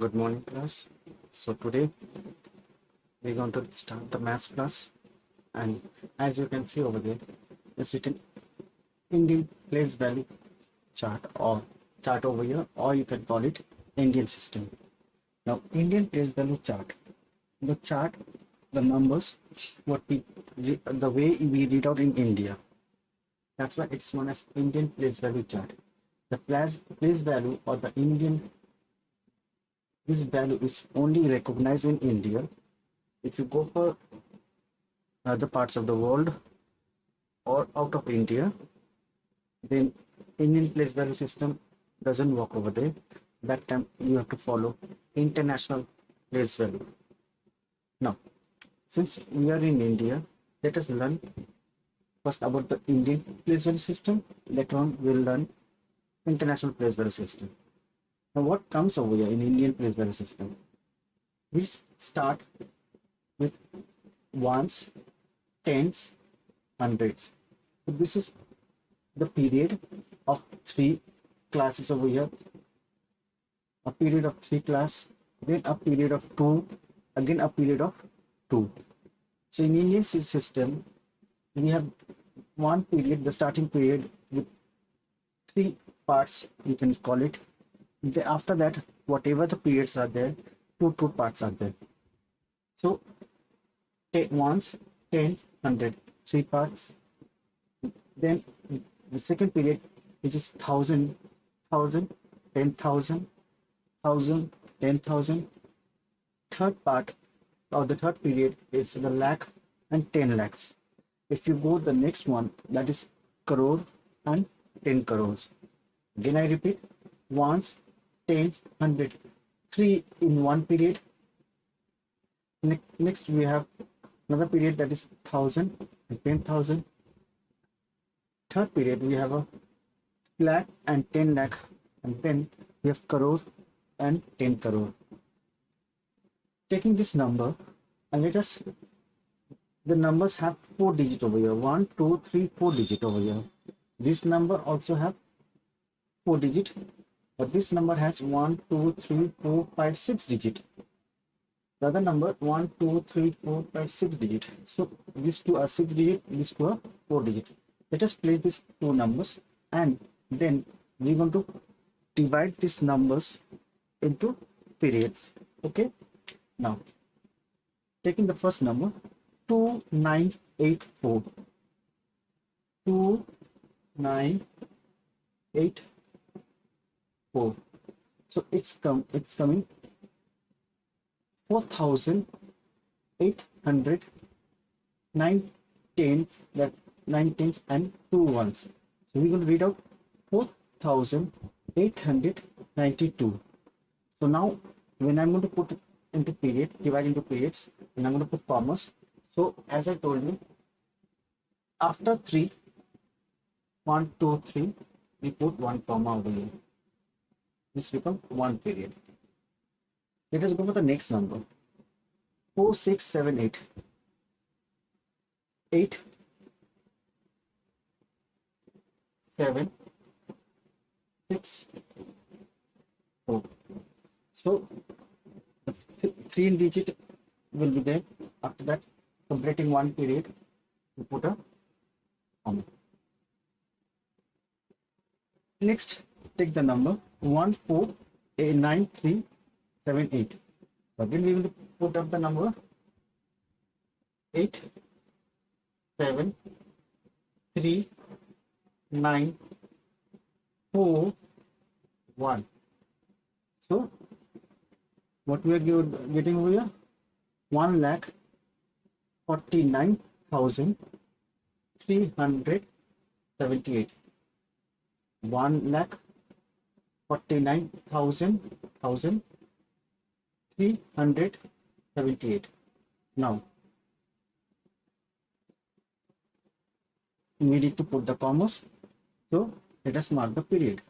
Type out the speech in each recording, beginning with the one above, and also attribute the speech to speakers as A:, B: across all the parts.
A: Good morning, class. So today we're going to start the maths class, and as you can see over there, it's written Indian place value chart or chart over here, or you can call it Indian system. Now, Indian place value chart, the chart, the numbers, the way we read out in India. That's why it's known as Indian place value chart. The place value or the Indian this value is only recognized in India. If you go for other parts of the world or out of India, then Indian place value system doesn't work over there. That time you have to follow international place value. Now, since we are in India, let us learn first about the Indian place value system. Later on, we'll learn international place value system. Now, what comes over here in Indian place value system? We start with ones, tens, hundreds. So this is the period of three classes over here. A period of three class, then a period of two, again a period of two. So in Indian system, we have one period, the starting period with three parts, you can call it. After that, whatever the periods are there, two parts are there. So ones, tens, hundred, three parts. Then the second period, which is thousand, 10,000, 10,000. Third part or the third period is the lakh and 10 lakhs. If you go the next one, that is crore and 10 crores. Again I repeat, ones, tens, hundred, three in one period. Next we have another period that is 1,000 and 10,000. Third period we have a lakh and 10 lakh, and then we have crore and 10 crore. Taking this number, and let us, the numbers have 4 digits over here, 1 2 3 4 digit over here. This number also have 4 digit, but this number has 1 2 3 4 5 6 digit. The other number 1 2 3 4 5 6 digit. So these two are 6 digit, these two are 4 digit. Let us place these two numbers, and then we're going to divide these numbers into periods. Okay, now taking the first number 2984, 2984. So it's coming 4,800, 9 tens, that 9 tens and 2 ones. So we're going to read out 4,892. So now when I'm going to put it into period, divide into periods, and I'm going to put commas. So as I told you, after 3, 1 2 3, we put 1 comma over here. This becomes one period. Let us go for the next number. 4678. 8 7 6 4. So the 3 digit will be there. After that, completing one period, we put a comma. Next, take the number 149378. So again, we will put up the number 8 7 3 9 4 1. So what we are getting over here, 1,49,378. 1,49,378. Now we need to put the commas. So let us mark the period.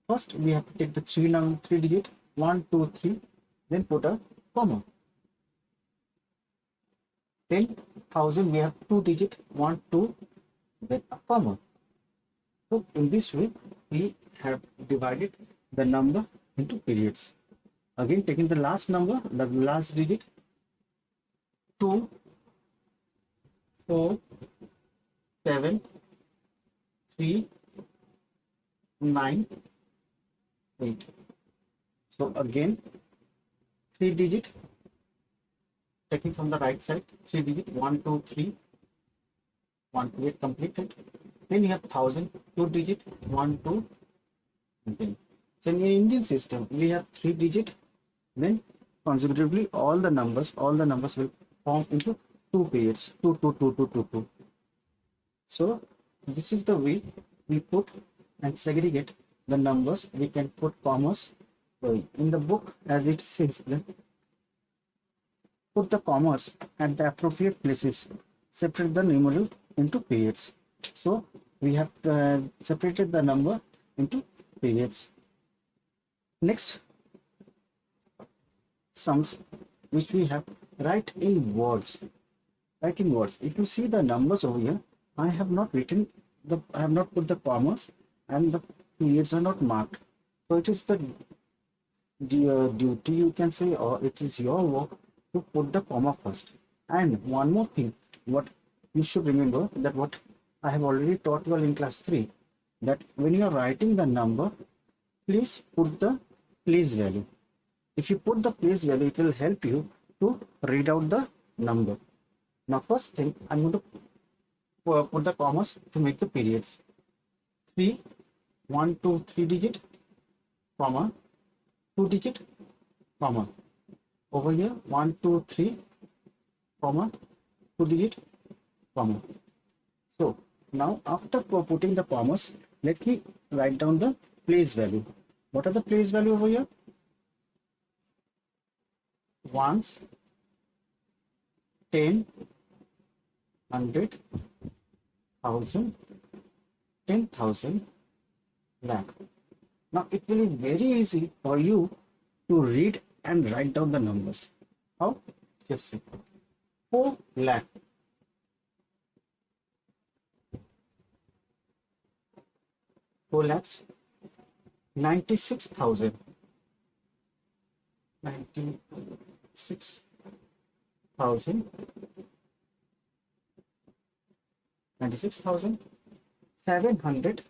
A: First we have to take the three digit 1 2 3, then put a comma. 10,000 we have 2 digit 1 2, then a comma. So in this way we have divided the number into periods. Again, taking the last number, the last digit, 2, 4, 7, 3, 9, 8. So again, 3 digit, taking from the right side, 3 digit, 1, 2, 3, 1, 2, 8 completed. Then you have 1000, 2 digit, 1, 2, and 10. So in Indian system, we have 3 digit, then consecutively all the numbers will form into 2 periods, 2, 2, 2, 2, 2, 2. So this is the way we put and segregate the numbers. We can put commas in the book, as it says, then put the commas at the appropriate places, separate the numeral into periods. So we have separated the number into periods. Next, sums which we have, write in words. Write in words. If you see the numbers over here, I have not put the commas, and the periods are not marked. So it is the duty, you can say, or it is your work to put the comma first. And one more thing, what you should remember, that what I have already taught you all in class 3, that when you are writing the number, please put the place value. If you put the place value, it will help you to read out the number. Now first thing, I'm going to put the commas to make the periods. 3, 1, 2, 3 digit, comma, 2 digit, comma. Over here, 1, 2, 3, comma, 2 digit, comma. So now after putting the commas, let me write down the place value. What are the place value over here? Ones, 10, 100, 1000, 10,000, lakh. Now it will be very easy for you to read and write down the numbers. How? Just see. 4 lakh. 4 lakhs, 96,000. 96,000. 96,700.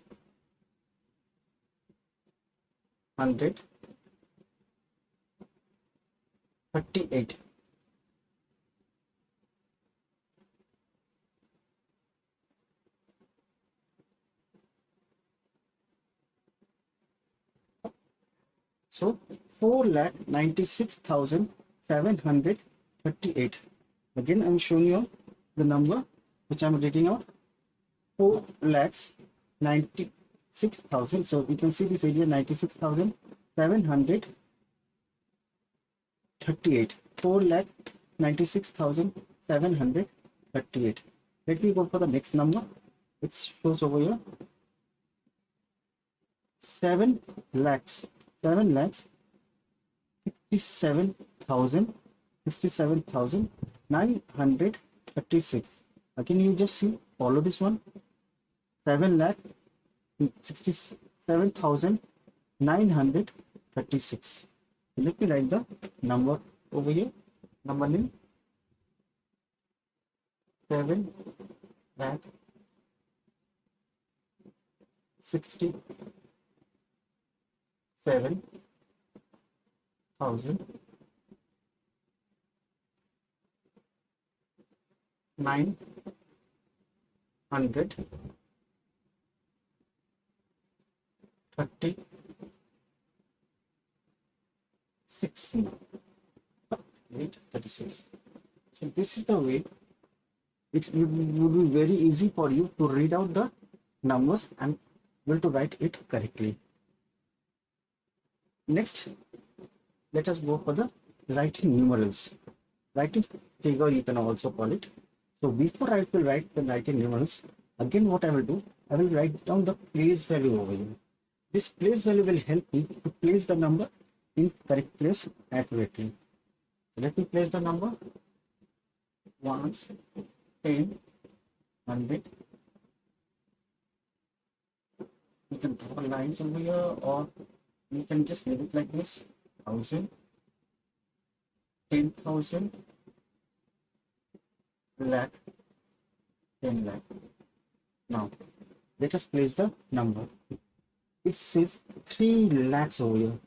A: 38. So 4,96,738. Again, I'm showing you the number which I'm reading out. 4,96,000. So you can see this area, 96,738. 4,96,738. Let me go for the next number. It shows over here. 7 lakhs. 67,936. Again, you just see, follow this one. 7,67,936. Let me write the number over here. Number name 7 lakh 67,936. So this is the way it would be very easy for you to read out the numbers and able to write it correctly. Next, let us go for the writing numerals. Writing figure, you can also call it. So before I will write the writing numerals, again what I will do, I will write down the place value over here. This place value will help me to place the number in correct place accurately. So let me place the number. Ones, 10, 100. You can draw lines over here, or you can just leave it like this. 1000, 10,000, lakh, 10 lakh. Now let us place the number. It says 3 lakhs over here.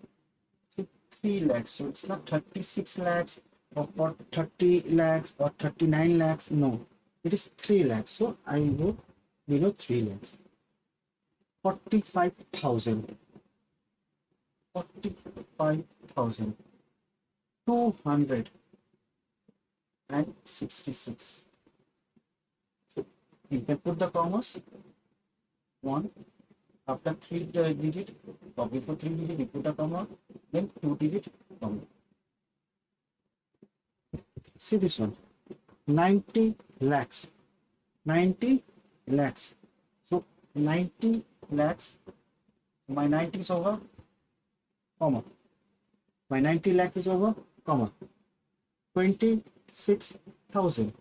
A: So 3 lakhs. So it's not 36 lakhs or 30 lakhs or 39 lakhs. No, it is 3 lakhs. So I will go below 3 lakhs. 45,000. 45,266. So you can put the commas. 1 after 3 digit, or before 3 digit, you put a comma, then 2 digit comma. See this one, 90 lakhs. 90 lakhs. So 90 lakhs. My 90 is over, comma. My 90 lakh is over, comma. 26,000.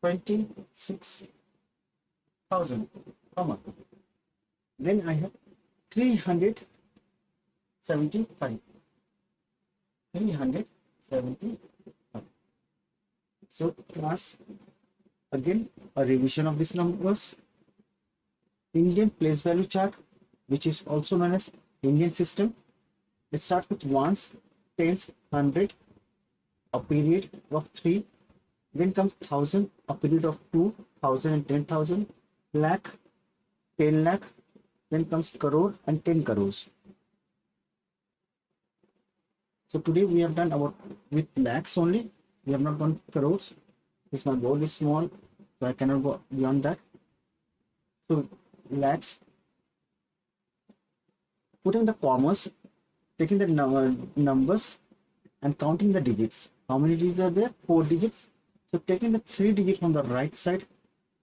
A: 26,000, comma. Then I have 375. 375. So class, again a revision of these numbers. Indian place value chart, which is also known as Indian system. It starts with ones, tens, 100, a period of 3, then comes 1000, a period of 2, 1000 and 10,000, lakh, 10 lakh, then comes crore and 10 crores. So today we have done about with lakhs only. We have not done crores. This my board is small, so I cannot go beyond that. So lakhs, putting the commas, taking the numbers and counting the digits. How many digits are there? 4 digits. So taking the 3 digits from the right side,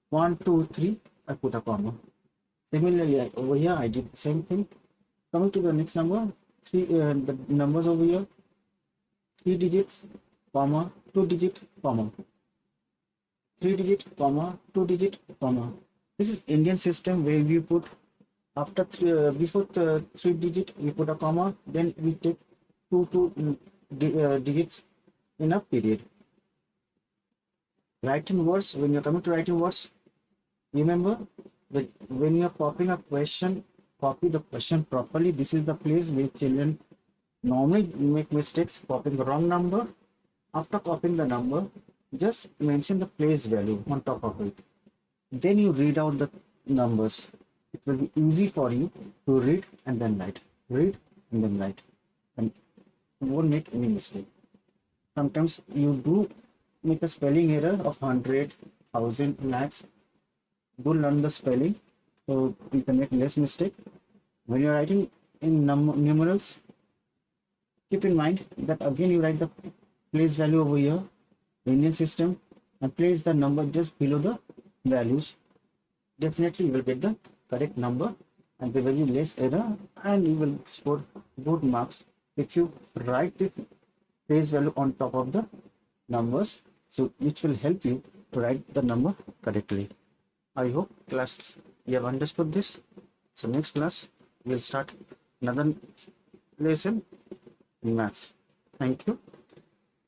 A: 1, 2, 3, I put a comma. Similarly, over here I did the same thing. Coming to the next number, the numbers over here, 3 digits, comma, 2 digit, comma, 3 digit, comma, 2 digit, comma. This is Indian system where we put after before 3 digit we put a comma, then we take two digits in a period. Writing words, when you're coming to writing words, remember that when you're copying a question, copy the question properly. This is the place where children normally make mistakes, copying the wrong number. After copying the number, just mention the place value on top of it. Then you read out the numbers. It will be easy for you to read and then write. Read and then write. And you won't make any mistake. Sometimes you do make a spelling error of 100, 1000, lakhs. Do learn the spelling so you can make less mistake. When you're writing in numerals, keep in mind that again you write the place value over here, the Indian system, and place the number just below the values. Definitely you will get the correct number and the very less error, and you will score good marks if you write this place value on top of the numbers, so which will help you to write the number correctly. I hope class you have understood this. So next class we'll start another lesson in maths. Thank you.